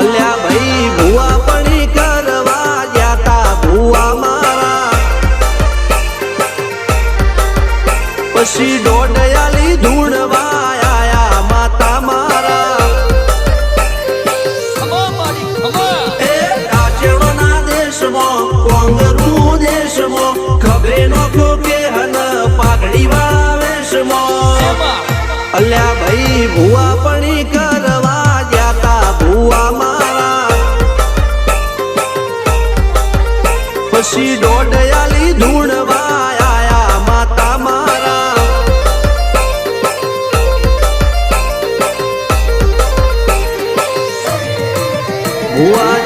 અલ્યા ભાઈ ભુવા પણી કરવા જાતા ભુવા મારા પછી ડોડયાલી ધૂણવા આયા માતા મારા એ કાચેવના દેશમાં કોંગરું દેશમાં ખબરે નો કે હન પાઘડી વાવેશમાં અલ્યા ભાઈ ભુવા પણી કરવા જાતા ભુવા મારા પછી ડોડયાલી ધૂણવા આયા માતા મારા ભુવા